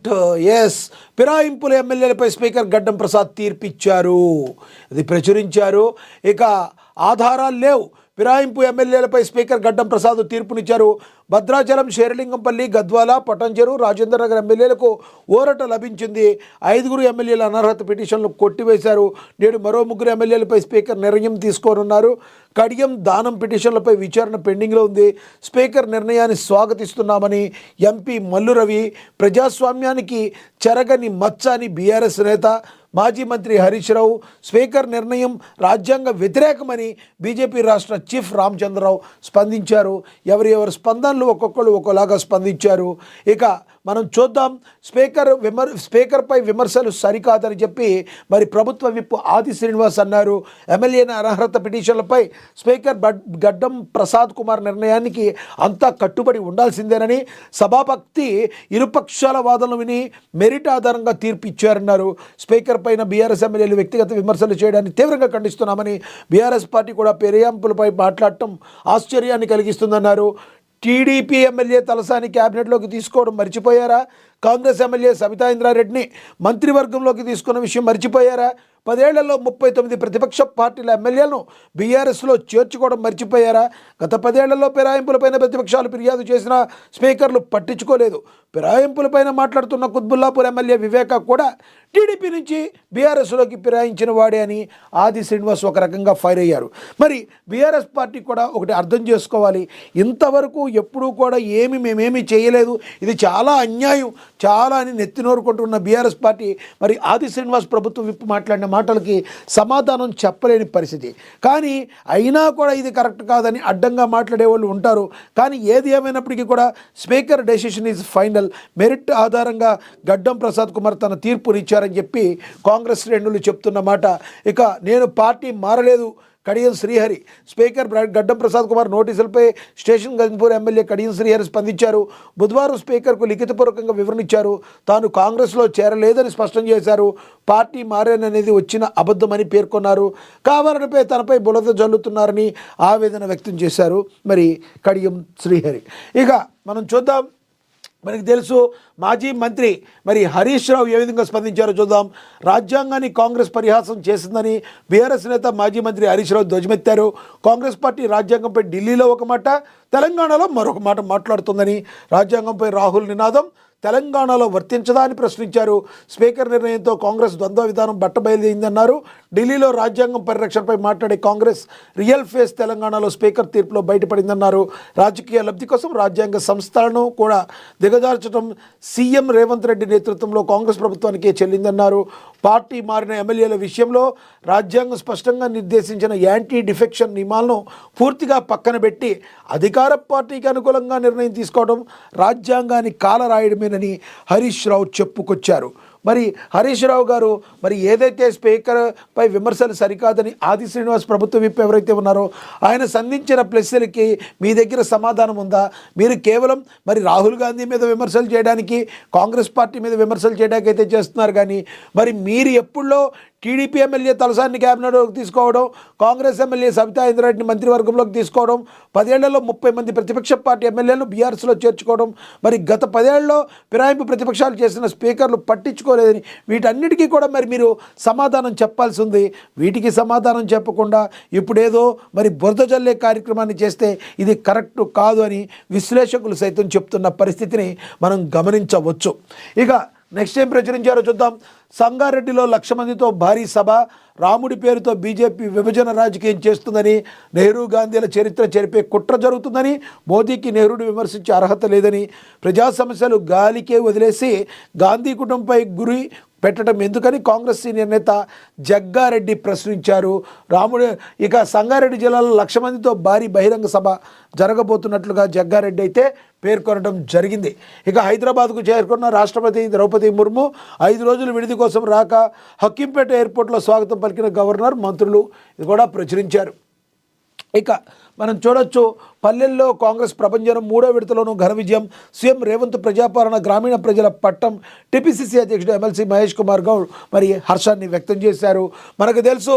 Correct. Yes, ఫిరాయింపుల ఎమ్మెల్యేలపై speaker గడ్డం ప్రసాద్ తీర్పిచ్చారు, ఇది ప్రచురించారు. ఇక ఆధారాలు లేవు. ఫిరాయింపు ఎమ్మెల్యేలపై స్పీకర్ గడ్డం ప్రసాద్ తీర్పునిచ్చారు. భద్రాచలం, శేరిలింగంపల్లి, గద్వాల, పటంచెరు, రాజేంద్ర నగర్ ఎమ్మెల్యేలకు ఊరట లభించింది. 5 ఎమ్మెల్యేల అనర్హత పిటిషన్లు కొట్టివేశారు. నేడు మరో 3 ఎమ్మెల్యేలపై స్పీకర్ నిర్ణయం తీసుకోనున్నారు. కడియం, దానం పిటిషన్లపై విచారణ పెండింగ్లో ఉంది. స్పీకర్ నిర్ణయాన్ని స్వాగతిస్తున్నామని ఎంపీ మల్లు రవి, ప్రజాస్వామ్యానికి చెరగని మచ్చ అని బీఆర్ఎస్ నేత మాజీ మంత్రి హరీష్ రావు, స్పీకర్ నిర్ణయం రాజ్యాంగ వ్యతిరేకమని బీజేపీ రాష్ట్ర చీఫ్ రామచంద్రరావు స్పందించారు. ఎవరి స్పందనలు ఒక్కొక్కరు ఒక్కోలాగా స్పందించారు. ఇక మనం చూద్దాం. స్పీకర్పై విమర్శలు సరికాదని చెప్పి మరి ప్రభుత్వ విప్ ఆది శ్రీనివాస్ అన్నారు. ఎమ్మెల్యేల అనర్హత పిటిషన్లపై స్పీకర్ గడ్డం ప్రసాద్ కుమార్ నిర్ణయానికి అంతా కట్టుబడి ఉండాల్సిందేనని, సభాపతి ఇరుపక్షాల వాదనలు విని మెరిట్ ఆధారంగా తీర్పు ఇచ్చారన్నారు. స్పీకర్ పైన బీఆర్ఎస్ ఎమ్మెల్యేలు వ్యక్తిగత విమర్శలు చేయడాన్ని తీవ్రంగా ఖండిస్తున్నామని, బీఆర్ఎస్ పార్టీ కూడా ఫిరాయింపులపై మాట్లాడటం ఆశ్చర్యాన్ని కలిగిస్తుందన్నారు. టీడీపీ ఎమ్మెల్యే తలసాని క్యాబినెట్లోకి తీసుకోవడం మర్చిపోయారా? కాంగ్రెస్ ఎమ్మెల్యే సబితా ఇంద్రారెడ్డిని మంత్రివర్గంలోకి తీసుకున్న విషయం మర్చిపోయారా? 10 ఏళ్లలో 39 ప్రతిపక్ష పార్టీల ఎమ్మెల్యేలను బీఆర్ఎస్లో చేర్చుకోవడం మర్చిపోయారా? గత 10 ఏళ్లలో ఫిరాయింపులపైన ప్రతిపక్షాలు ఫిర్యాదు చేసినా స్పీకర్లు పట్టించుకోలేదు. ఫిరాయింపులపైన మాట్లాడుతున్న కుత్బుల్లాపూర్ ఎమ్మెల్యే వివేక కూడా టీడీపీ నుంచి బీఆర్ఎస్లోకి ఫిరాయించిన వాడే అని ఆది శ్రీనివాస్ ఒక రకంగా ఫైర్ అయ్యారు. మరి బీఆర్ఎస్ పార్టీ కూడా ఒకటి అర్థం చేసుకోవాలి. ఇంతవరకు ఎప్పుడూ కూడా మేమేమీ చేయలేదు, ఇది చాలా అన్యాయం, చాలా అని నెత్తినోరుకుంటున్న బీఆర్ఎస్ పార్టీ మరి ఆది శ్రీనివాస్ ప్రభుత్వం విప్పు మాట్లాడిన మాటలకి సమాధానం చెప్పలేని పరిస్థితి. కానీ అయినా కూడా ఇది కరెక్ట్ కాదని అడ్డంగా మాట్లాడే వాళ్ళు ఉంటారు. కానీ ఏది ఏమైనప్పటికీ కూడా speaker decision is final. Merit ఆధారంగా గడ్డం ప్రసాద్ కుమార్ తన తీర్పునిచ్చారని చెప్పి కాంగ్రెస్ శ్రేణులు చెప్తున్న మాట. ఇక నేను పార్టీ మారలేదు, కడియం శ్రీహరి. స్పీకర్ గడ్డం ప్రసాద్ కుమార్ నోటీసులపై స్టేషన్ గన్పూర్ ఎమ్మెల్యే కడియం శ్రీహరి స్పందించారు. బుధవారం స్పీకర్కు లిఖితపూర్వకంగా వివరణ ఇచ్చారు. తాను కాంగ్రెస్లో చేరలేదని స్పష్టం చేశారు. పార్టీ మారేననేది వచ్చిన అబద్ధమని పేర్కొన్నారు. కావాలనిపై తనపై బురద జల్లుతున్నారని ఆవేదన వ్యక్తం చేశారు మరి కడియం శ్రీహరి. ఇక మనం చూద్దాం. మనకి తెలుసు మాజీ మంత్రి మరి హరీష్ రావు ఏ విధంగా స్పందించారో చూద్దాం. రాజ్యాంగాన్ని కాంగ్రెస్ పరిహాసం చేసిందని బీఆర్ఎస్ నేత మాజీ మంత్రి హరీష్ రావు ధ్వజమెత్తారు. కాంగ్రెస్ పార్టీ రాజ్యాంగంపై ఢిల్లీలో ఒక మాట, తెలంగాణలో మరొక మాట మాట్లాడుతుందని, రాజ్యాంగంపై రాహుల్ నినాదం తెలంగాణలో వర్తించదా అని ప్రశ్నించారు. స్పీకర్ నిర్ణయంతో కాంగ్రెస్ ద్వంద్వ విధానం బట్టబయలుదేరిందన్నారు. ఢిల్లీలో రాజ్యాంగం పరిరక్షణపై మాట్లాడే కాంగ్రెస్ రియల్ ఫేస్ తెలంగాణలో స్పీకర్ తీర్పులో బయటపడిందన్నారు. రాజకీయ లబ్ధి కోసం రాజ్యాంగ సంస్థలను కూడా దిగజార్చడం సీఎం రేవంత్ రెడ్డి నేతృత్వంలో కాంగ్రెస్ ప్రభుత్వానికే చెల్లిందన్నారు. పార్టీ మారిన ఎమ్మెల్యేల విషయంలో రాజ్యాంగం స్పష్టంగా నిర్దేశించిన యాంటీ డిఫెక్షన్ నియమాలను పూర్తిగా పక్కన పెట్టి అధికార పార్టీకి అనుకూలంగా నిర్ణయం తీసుకోవడం రాజ్యాంగాన్ని కాలరాయడమేనని హరీష్ రావు చెప్పుకొచ్చారు. మరి హరీష్ రావు గారు మరి ఏదైతే స్పీకర్ పై విమర్శలు సరికాదని ఆది శ్రీనివాస్ ప్రభుత్వ విప్ ఎవరైతే ఉన్నారో ఆయన సంధించిన ప్రశ్నలకి మీ దగ్గర సమాధానం ఉందా? మీరు కేవలం మరి రాహుల్ గాంధీ మీద విమర్శలు చేయడానికి, కాంగ్రెస్ పార్టీ మీద విమర్శలు చేయడానికి అయితే చేస్తున్నారు. కానీ మరి మీరు ఎప్పుడో టీడీపీ ఎమ్మెల్యే తలసాని క్యాబినెట్లోకి తీసుకోవడం, కాంగ్రెస్ ఎమ్మెల్యే సబితా ఇంద్రారెడ్డిని మంత్రివర్గంలోకి తీసుకోవడం, 10 ఏళ్లలో 30 మంది ప్రతిపక్ష పార్టీ ఎమ్మెల్యేలను బీఆర్ఎస్లో చేర్చుకోవడం, మరి గత 10 ఏళ్లలో ఫిరాయింపు ప్రతిపక్షాలు చేసిన స్పీకర్లు పట్టించుకోలేదని వీటన్నిటికీ కూడా మరి మీరు సమాధానం చెప్పాల్సి ఉంది. వీటికి సమాధానం చెప్పకుండా ఇప్పుడేదో మరి బురద జల్లే కార్యక్రమాన్ని చేస్తే ఇది కరెక్ట్ కాదు అని విశ్లేషకులు సైతం చెప్తున్న పరిస్థితిని మనం గమనించవచ్చు. ఇక నెక్స్ట్ ఏం ప్రచురించారో చూద్దాం. సంగారెడ్డిలో 1,00,000 మందితో భారీ సభ, రాముడి పేరుతో బీజేపీ విభజన రాజకీయం చేస్తుందని, నెహ్రూ గాంధీల చరిత్ర చెరిపే కుట్ర జరుగుతుందని, మోదీకి నెహ్రూని విమర్శించే అర్హత లేదని, ప్రజా సమస్యలు గాలికే వదిలేసి గాంధీ కుటుంబంపై గురి పెట్టడం ఎందుకని కాంగ్రెస్ సీనియర్ నేత జగ్గారెడ్డి ప్రశ్నించారు. ఇక సంగారెడ్డి జిల్లాలో 1,00,000 మందితో భారీ బహిరంగ సభ జరగబోతున్నట్లుగా జగ్గారెడ్డి అయితే పేర్కొనడం జరిగింది. ఇక హైదరాబాద్కు చేరుకున్న రాష్ట్రపతి ద్రౌపది ముర్ము 5 రోజులు విడిది కోసం రాక హక్కింపేట ఎయిర్పోర్ట్లో స్వాగతం పలికిన గవర్నర్, మంత్రులు ఇది కూడా ప్రచురించారు. ఇక మనం చూడొచ్చు. పల్లెల్లో కాంగ్రెస్ ప్రభంజనం 3వ విడతలోనూ ఘన విజయం. సీఎం రేవంత్ ప్రజాపాలన గ్రామీణ ప్రజల పట్టం. టీపీసీసీ అధ్యక్షుడు ఎమ్మెల్సీ మహేష్ కుమార్ గౌడ్ మరి హర్షాన్ని వ్యక్తం చేశారు. మనకు తెలుసు